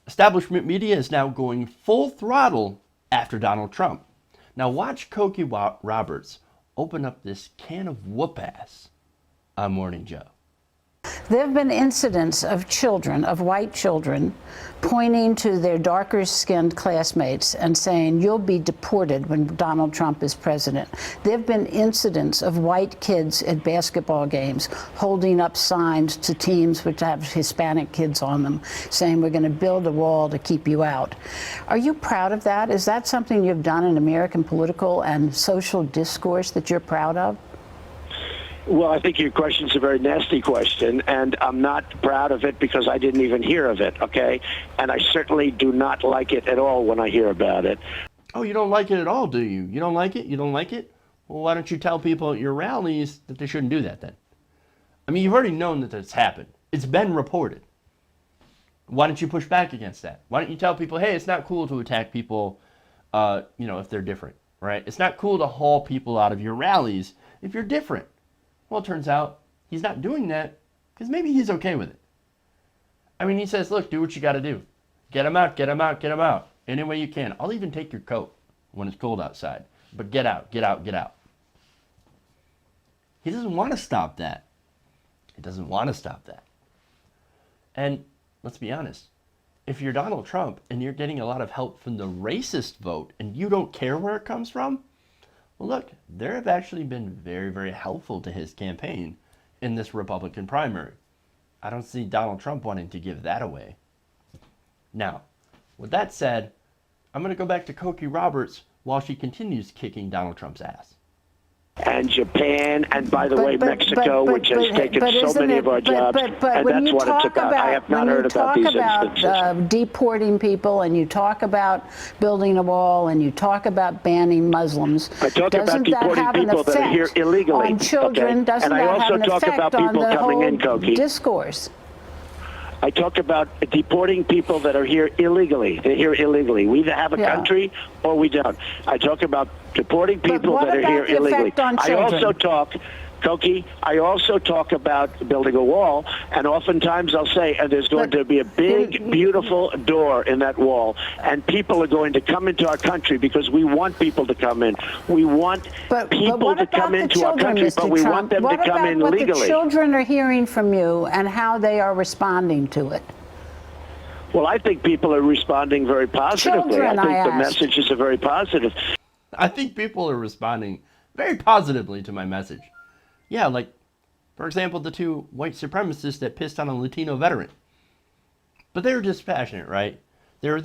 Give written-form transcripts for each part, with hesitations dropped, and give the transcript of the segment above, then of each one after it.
Establishment media is now going full throttle after Donald Trump. Now watch Cokie Roberts open up this can of whoop ass on Morning Joe. There have been incidents of children, of white children, pointing to their darker-skinned classmates and saying, you'll be deported when Donald Trump is president. There have been incidents of white kids at basketball games holding up signs to teams which have Hispanic kids on them, saying, we're going to build a wall to keep you out. Are you proud of that? Is that something you've done in American political and social discourse that you're proud of? Well, I think your question's a very nasty question, and I'm not proud of it because I didn't even hear of it, okay? And I certainly do not like it at all when I hear about it. Oh, you don't like it at all, do you? You don't like it? You don't like it? Well, why don't you tell people at your rallies that they shouldn't do that then? I mean, you've already known that it's happened. It's been reported. Why don't you push back against that? Why don't you tell people, hey, it's not cool to attack people, if they're different, right? It's not cool to haul people out of your rallies if you're different. Well, it turns out he's not doing that because maybe he's okay with it. I mean, he says, look, do what you got to do. Get him out, get him out, get him out. Any way you can. I'll even take your coat when it's cold outside. But get out, get out, get out. He doesn't want to stop that. He doesn't want to stop that. And let's be honest. If you're Donald Trump and you're getting a lot of help from the racist vote and you don't care where it comes from, well, look, there have actually been very, very helpful to his campaign in this Republican primary. I don't see Donald Trump wanting to give that away. Now, with that said, I'm going to go back to Cokie Roberts while she continues kicking Donald Trump's ass. And Japan, and by the way, Mexico, which has taken so many of our jobs, and that's what it's about. I have not heard about these instances. Deporting people, and you talk about building a wall, and you talk about banning Muslims. I talk about deporting people that are here illegally. On children, okay? doesn't and I that also have an talk effect about on people the coming whole in, Cokie. discourse? I talk about deporting people that are here illegally. They're here illegally. We either have a country or we don't. I talk about deporting people that are here illegally. I also talk, Cokie, I also talk about building a wall, and oftentimes I'll say, and there's going to be a big, beautiful door in that wall, and people are going to come into our country because we want people to come in. We want people to come into our country, but we want them to come in legally. What about what the children are hearing from you and how they are responding to it? Well, I think people are responding very positively. I think the messages are very positive. I think people are responding very positively to my message. Yeah, like, for example, the two white supremacists that pissed on a Latino veteran. But they were dispassionate, right? They're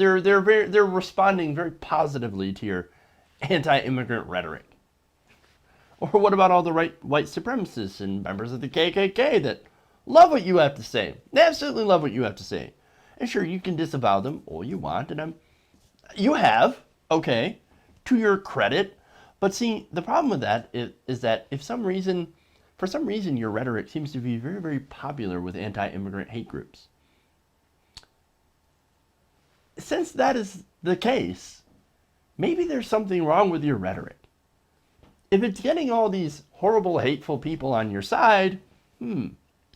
responding very positively to your anti-immigrant rhetoric. Or what about all the white supremacists and members of the KKK that love what you have to say? They absolutely love what you have to say. And sure, you can disavow them all you want, and you have, okay, to your credit. But see, the problem with that is that for some reason, your rhetoric seems to be very, very popular with anti-immigrant hate groups. Since that is the case, maybe there's something wrong with your rhetoric. If it's getting all these horrible, hateful people on your side,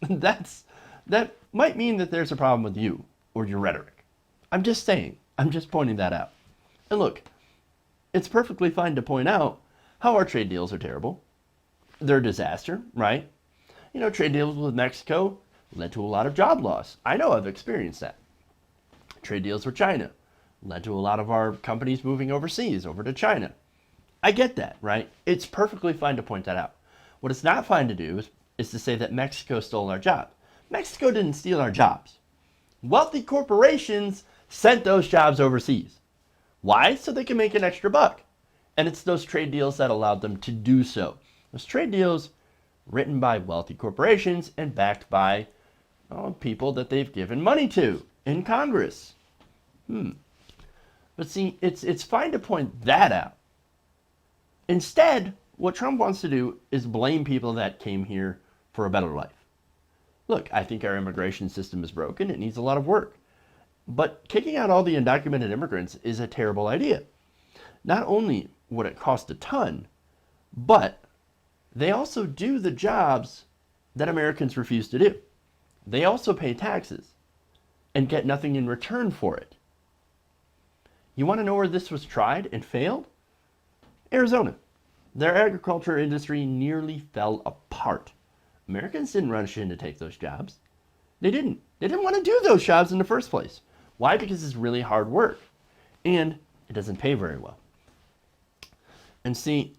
that might mean that there's a problem with you or your rhetoric. I'm just saying. I'm just pointing that out. And look, it's perfectly fine to point out how our trade deals are terrible. They're a disaster, right? You know, trade deals with Mexico led to a lot of job loss. I know, I've experienced that. Trade deals with China led to a lot of our companies moving overseas, over to China. I get that, right? It's perfectly fine to point that out. What it's not fine to do is to say that Mexico stole our jobs. Mexico didn't steal our jobs. Wealthy corporations sent those jobs overseas. Why? So they can make an extra buck. And it's those trade deals that allowed them to do so. Those trade deals written by wealthy corporations and backed by people that they've given money to in Congress. But see, it's fine to point that out. Instead, what Trump wants to do is blame people that came here for a better life. Look, I think our immigration system is broken. It needs a lot of work. But kicking out all the undocumented immigrants is a terrible idea. Not only would it cost a ton, but they also do the jobs that Americans refuse to do. They also pay taxes. and get nothing in return for it. You want to know where this was tried and failed? Arizona. Their agriculture industry nearly fell apart. Americans didn't rush in to take those jobs. They didn't. They didn't want to do those jobs in the first place. Why? Because it's really hard work. And it doesn't pay very well. And see,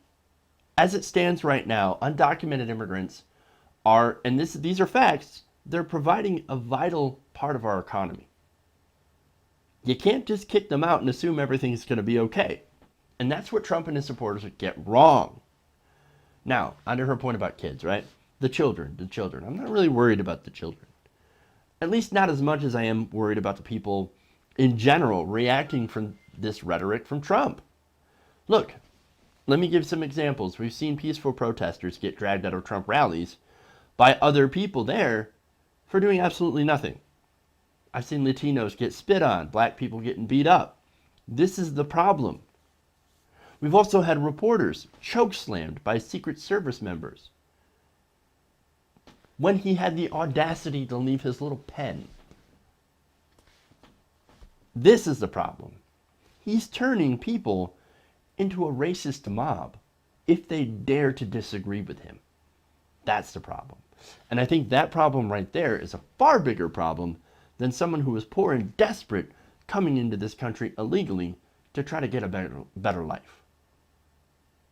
as it stands right now, undocumented immigrants are, and these are facts, they're providing a vital part of our economy. You can't just kick them out and assume everything's going to be okay. And that's what Trump and his supporters get wrong. Now, onto her point about kids, right? The children. I'm not really worried about the children. At least not as much as I am worried about the people in general reacting from this rhetoric from Trump. Look, let me give some examples. We've seen peaceful protesters get dragged out of Trump rallies by other people there for doing absolutely nothing. I've seen Latinos get spit on, black people getting beat up. This is the problem. We've also had reporters chokeslammed by Secret Service members when he had the audacity to leave his little pen. This is the problem. He's turning people into a racist mob if they dare to disagree with him. That's the problem. And I think that problem right there is a far bigger problem than someone who is poor and desperate coming into this country illegally to try to get a better life.